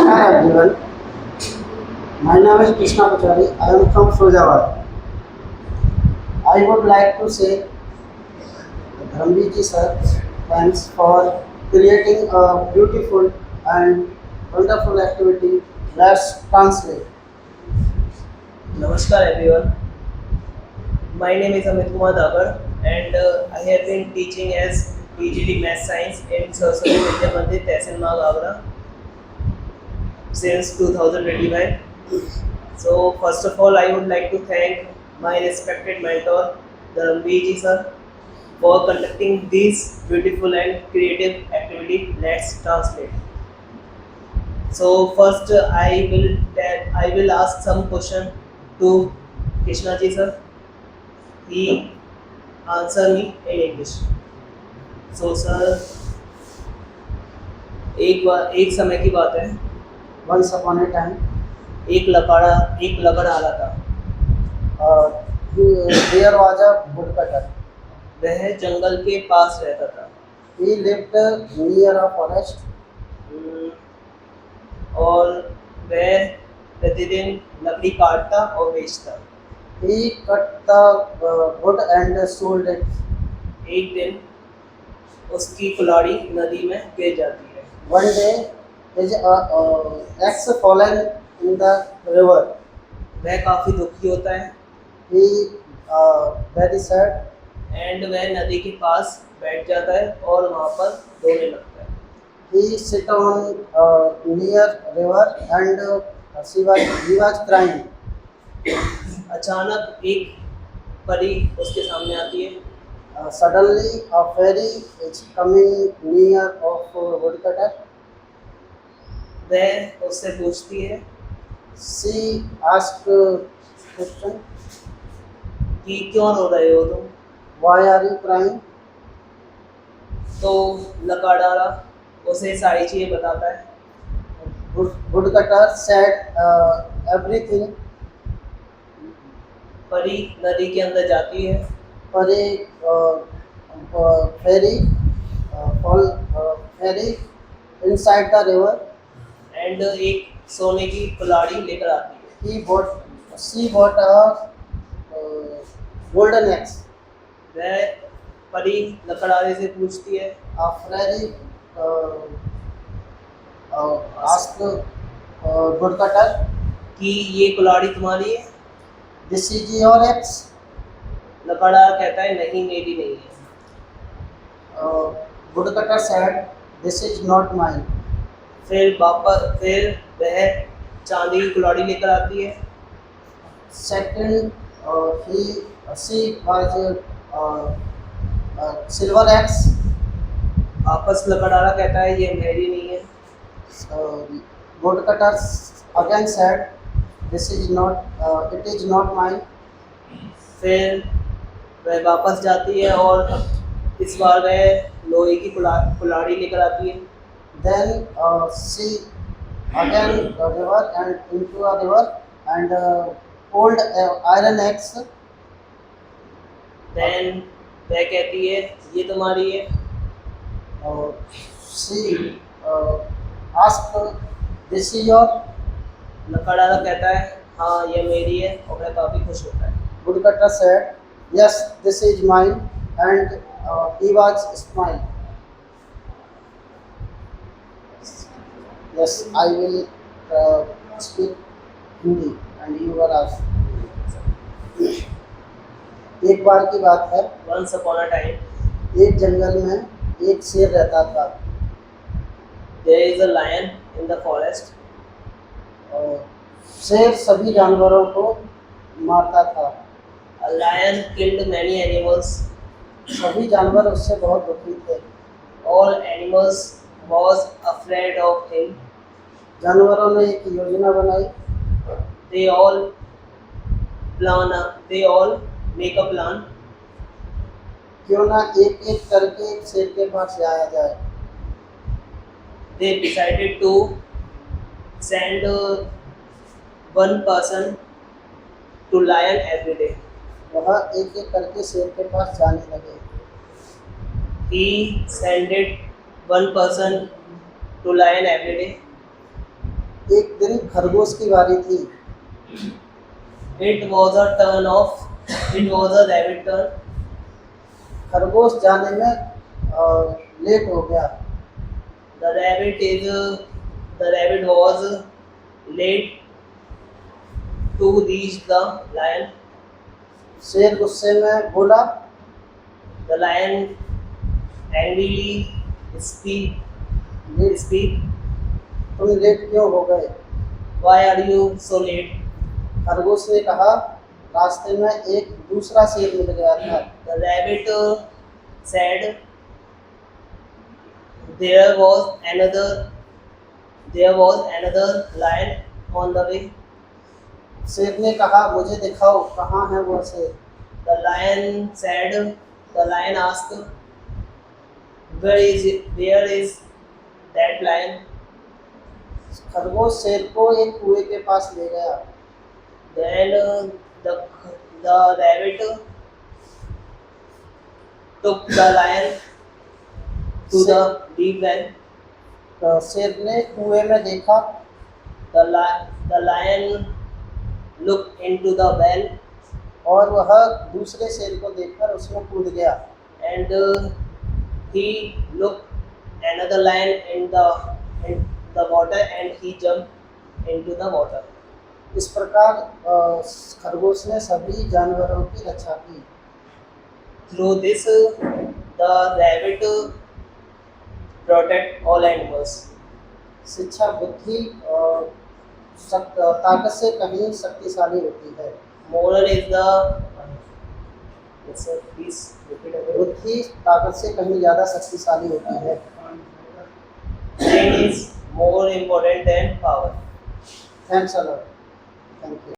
Namaskar everyone. My name is Krishna Pachari. I am from Firozabad. I would like to say Dhanvi ji sir, thanks for creating a beautiful and wonderful activity. Let's translate. Namaskar everyone. My name is Amit Kumar Dabar and I have been teaching as PGD Math Science in Saraswati Vidya Mandir, Tehsil Magh, Agra since 2025. So first of all, I would like to thank my respected mentor, Dharamveer ji sir, for conducting this beautiful and creative activity. Let's translate. So first, I will ask some question to Krishna ji sir. He answer me in English. So sir एक समय की बात है, Once upon a time, एक लकड़ आ रहा था। there was a woodcutter. वह जंगल के पास रहता था। He lived near a forest. हम्म, और वह प्रतिदिन लकड़ी काटता और बेचता। He cut the wood and sold it. एक दिन उसकी कुल्हाड़ी नदी में गिर जाती है। One day, his axe fallen in the river. वह काफ़ी दुखी होता है He very sad. एंड वह नदी के पास बैठ जाता है और वहाँ पर रोने लगता है। He sit on near river and he was crying. अचानक एक परी उसके सामने आती है। Suddenly, a fairy is coming near of woodcutter. वह उससे पूछती है She asked question, कि क्यों रो रहे हो तुम? why are you crying? तो लकड़हारा उसे सारी चीज़ें बताता है। Woodcutter said everything. परी नदी के अंदर जाती है For a fairy inside the river. And एक सोने की कुल्हाड़ी लेकर आती है। She bought a golden axe. वह परी लकड़हारे से पूछती है A fairy asked woodcutter, कि ये कुल्हाड़ी तुम्हारी है? "This is your axe?" लकड़हारा कहता है नहीं, मेरी नहीं है। Woodcutter said, "This is not mine." फिर वह चांदी की कुल्हाड़ी लेकर आती है। Second, she was silver axe. वापस लकड़हारा कहता है ये मेरी नहीं है। Woodcutter again said, "This is not. It is not mine." फिर वह वापस जाती है और इस बार वह लोहे की कुल्हाड़ी लेकर आती है। Then she again a river and into a river and pulled iron axe. Then वह कहती है ये तुम्हारी है? She asked, "This is your?" लकड़हारा कहता है हाँ ये मेरी है और वह काफ़ी खुश होता है। Woodcutter said, "Yes, this is mine," and he was smiling. Yes, I will speak Hindi and you are asked. एक बार की बात है, वंस अपॉन अ टाइम एक जंगल में एक शेर रहता था। There is a lion in the forest. और शेर सभी जानवरों को मारता था। A lion killed many animals. सभी जानवर उससे बहुत दुखी थे। All animals was afraid of him. जानवरों ने एक योजना बनाई। They all make a plan. क्यों ना एक एक करके एक शेर के पास जाया जाए। They decided to send one person to lion every day. वह एक एक करके शेर के पास जाने लगे। He sent one person to lion every day. एक दिन खरगोश की बारी थी। It was a turn of. It was a rabbit turn. खरगोश जाने में लेट हो गया। The rabbit is. The rabbit was late to reach the lion. शेर गुस्से में बोला, The lion angrily speak. तुम लेट क्यों हो गए? Why are you so late? खरगोश ने कहा, रास्ते में एक दूसरा शेर मिल गया था। The rabbit said there was another lion on the way. शेर ने कहा, मुझे दिखाओ कहाँ है वो शेर। The lion asked, where is that lion? खरगोश शेर को एक कुएं के पास ले गया। Then the rabbit took the lion to the deep well. तो शेर ने कुएं में देखा, The lion looked into the well और वह दूसरे शेर को देखकर उसमें कूद गया। and he looked another lion in the water and he jumped into the water. इस प्रकार खरगोश ने सभी जानवरों की रक्षा की। Through this, the rabbit protect all animals. शिक्षा बुद्धि ताकत से कहीं शक्तिशाली होती है। Moral is the. Yes, sir. Please repeat again. बुद्धि ताकत से कहीं ज़्यादा शक्तिशाली होती है। Brain is more important than power. Thanks a lot. Thank you.